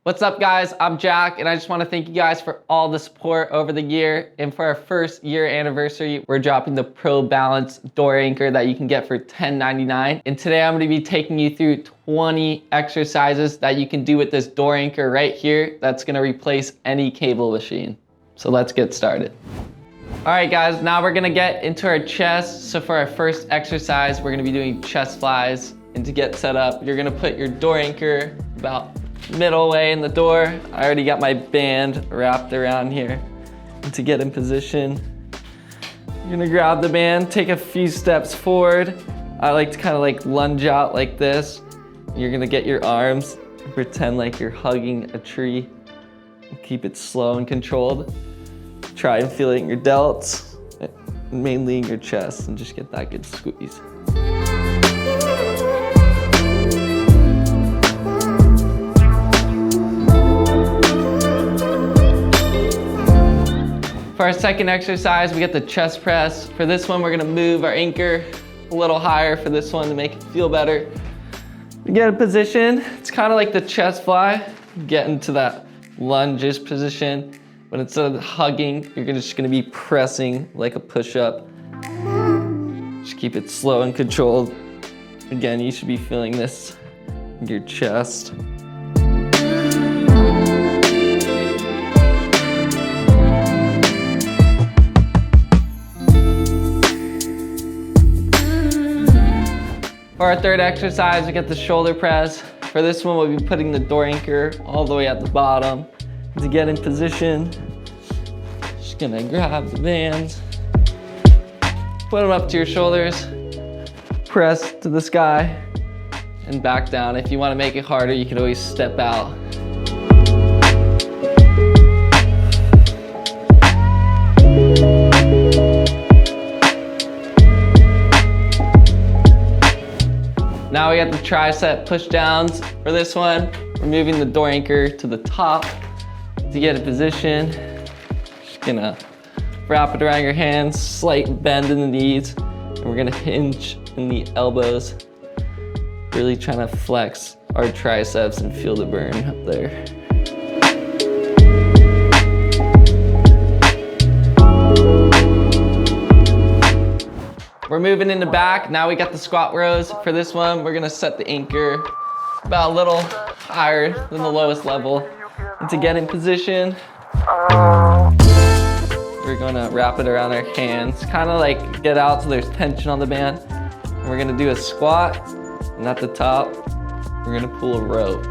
What's up, guys? I'm Jack, and I just want to thank you guys for all the support over the year. And for our first year anniversary, we're dropping the Pro Balance door anchor that you can get for $10.99. And today I'm going to be taking you through 20 exercises that you can do with this door anchor right here that's going to replace any cable machine. So let's get started. All right, guys, now we're going to get into our chest. So for our first exercise, we're going to be doing chest flies. And to get set up, you're going to put your door anchor about middle way in the door. I already got my band wrapped around here. And to get in position, you're gonna grab the band, take a few steps forward. I like to kind of like lunge out like this. You're gonna get your arms, pretend like you're hugging a tree. Keep it slow and controlled. Try and feel it in your delts, mainly in your chest, and just get that good squeeze. For our second exercise, we get the chest press. For this one, we're gonna move our anchor a little higher for this one to make it feel better. You get a position, it's kind of like the chest fly. Get into that lunge position. But instead of hugging, you're just gonna be pressing like a push-up. Just keep it slow and controlled. Again, you should be feeling this in your chest. For our third exercise, we get the shoulder press. For this one, we'll be putting the door anchor all the way at the bottom. To get in position, just gonna grab the bands, put them up to your shoulders, press to the sky, and back down. If you wanna make it harder, you can always step out. Now we got the tricep push downs. For this one, we're moving the door anchor to the top. To get in position, just gonna wrap it around your hands, slight bend in the knees, and we're gonna hinge in the elbows. Really trying to flex our triceps and feel the burn up there. We're moving in the back. Now we got the squat rows. For this one, we're gonna set the anchor about a little higher than the lowest level. And to get in position, we're gonna wrap it around our hands, kind of like get out so there's tension on the band. And we're gonna do a squat, and at the top, we're gonna pull a rope.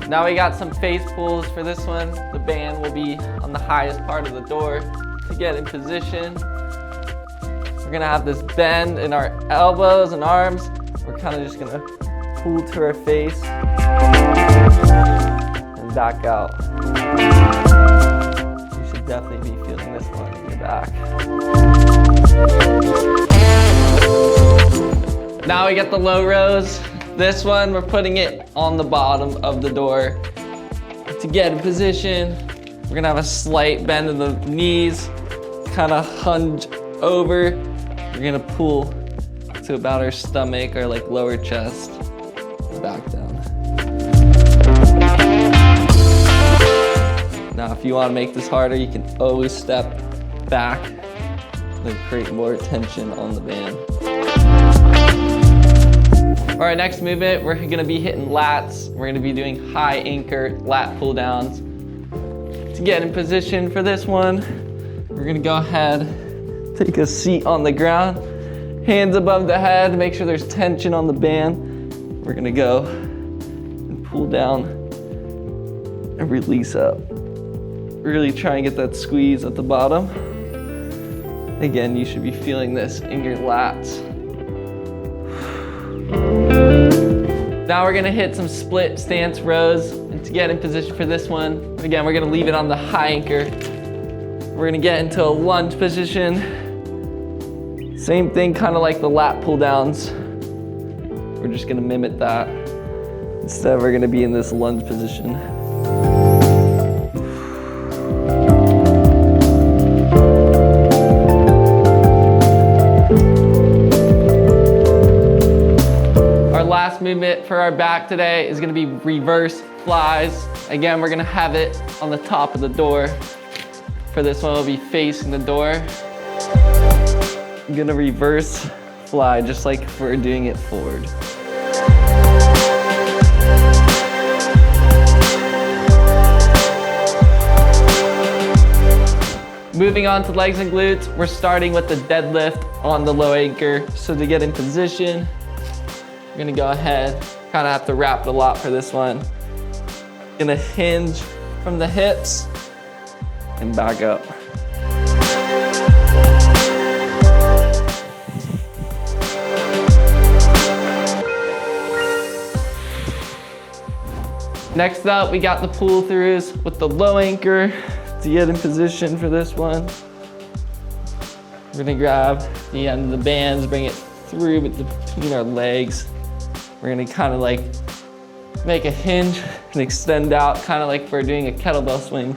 Now we got some face pulls. For this one, the band will be on the highest part of the door. To get in position, we're gonna have this bend in our elbows and arms. We're kind of just gonna pull to our face and back out. You should definitely be feeling this one in your back. Now we got the low rows. This one, we're putting it on the bottom of the door. To get in position, we're gonna have a slight bend in the knees, kind of hunge over. We're gonna pull to about our stomach or like lower chest, back down. Now, if you wanna make this harder, you can always step back and create more tension on the band. All right, next movement, we're gonna be hitting lats. We're gonna be doing high anchor lat pull downs. To get in position for this one, we're gonna go ahead, take a seat on the ground, hands above the head, make sure there's tension on the band. We're gonna go and pull down and release up. Really try and get that squeeze at the bottom. Again, you should be feeling this in your lats. Now we're gonna hit some split stance rows. And to get in position for this one, again, we're gonna leave it on the high anchor. We're gonna get into a lunge position. Same thing, kind of like the lat pull downs. We're just gonna mimic that. Instead, we're gonna be in this lunge position. movement for our back today is gonna be reverse flies. Again, we're gonna have it on the top of the door. For this one, we'll be facing the door. I'm gonna reverse fly just like if we're doing it forward. Moving on to legs and glutes, we're starting with the deadlift on the low anchor. So to get in position, we're gonna go ahead, kind of have to wrap it a lot for this one. Gonna hinge from the hips and back up. Next up, we got the pull throughs with the low anchor. To get in position for this one, we're gonna grab the end of the bands, bring it through between our legs. We're gonna kind of like make a hinge and extend out, kind of like we're doing a kettlebell swing.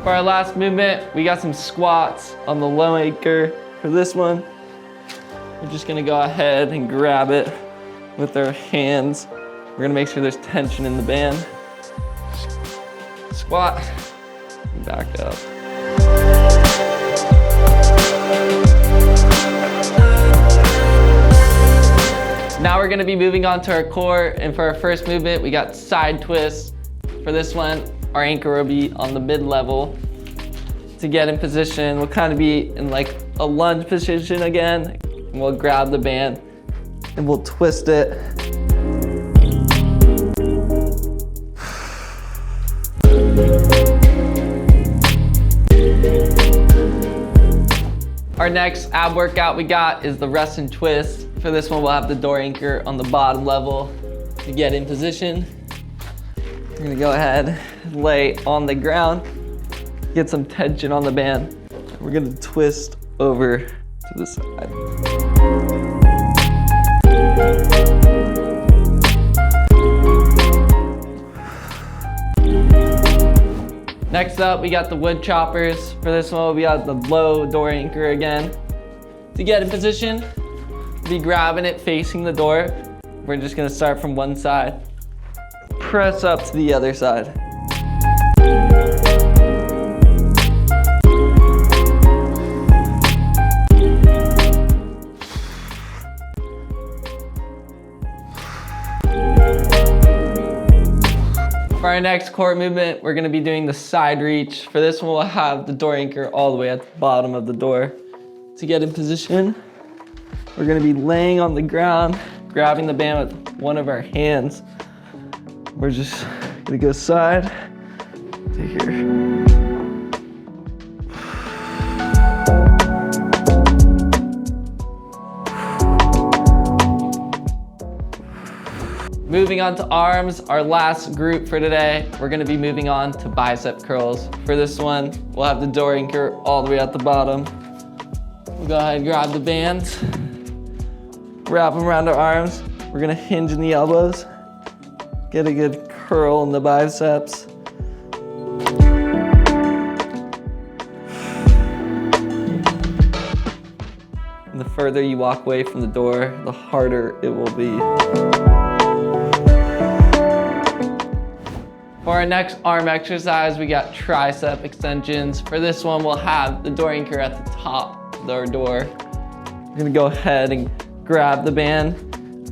For our last movement, we got some squats on the low anchor. For this one, we're just gonna go ahead and grab it with our hands. We're gonna make sure there's tension in the band. Squat, and back up. Now we're gonna be moving on to our core, and for our first movement, we got side twists. For this one, our anchor will be on the mid-level. To get in position, we'll kind of be in like a lunge position again. And we'll grab the band and we'll twist it. Our next ab workout we got is the rest and twist. For this one, we'll have the door anchor on the bottom level. To get in position, we're gonna go ahead and lay on the ground, get some tension on the band. We're gonna twist over to the side. Next up, we got the wood choppers. For this one, we got the low door anchor again. To get in position, be grabbing it facing the door. We're just gonna start from one side, press up to the other side. For our next core movement, we're gonna be doing the side reach. For this one, we'll have the door anchor all the way at the bottom of the door. To get in position, we're gonna be laying on the ground, grabbing the band with one of our hands. We're just gonna go side to here. Moving on to arms, our last group for today, we're gonna be moving on to bicep curls. For this one, we'll have the door anchor all the way at the bottom. We'll go ahead and grab the bands, wrap them around our arms. We're gonna hinge in the elbows, get a good curl in the biceps. And the further you walk away from the door, the harder it will be. For our next arm exercise, we got tricep extensions. For this one, we'll have the door anchor at the top of our door. We're gonna go ahead and grab the band.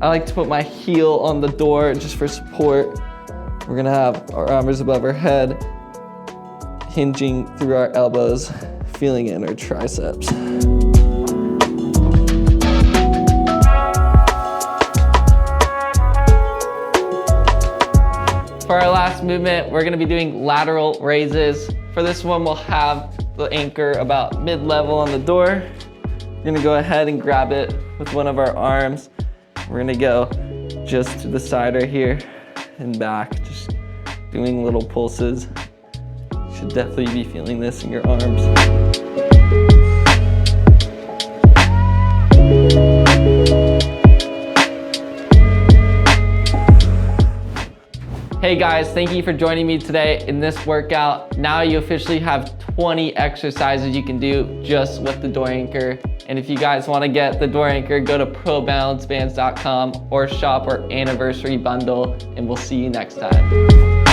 I like to put my heel on the door just for support. We're gonna have our arms above our head, hinging through our elbows, feeling it in our triceps. For our last movement, we're gonna be doing lateral raises. For this one, we'll have the anchor about mid-level on the door. We're gonna go ahead and grab it with one of our arms. We're gonna go just to the side right here and back, just doing little pulses. You should definitely be feeling this in your arms. Hey guys, thank you for joining me today in this workout. Now you officially have 20 exercises you can do just with the Door Anchor. And if you guys want to get the Door Anchor, go to probalancebands.com or shop our anniversary bundle, and we'll see you next time.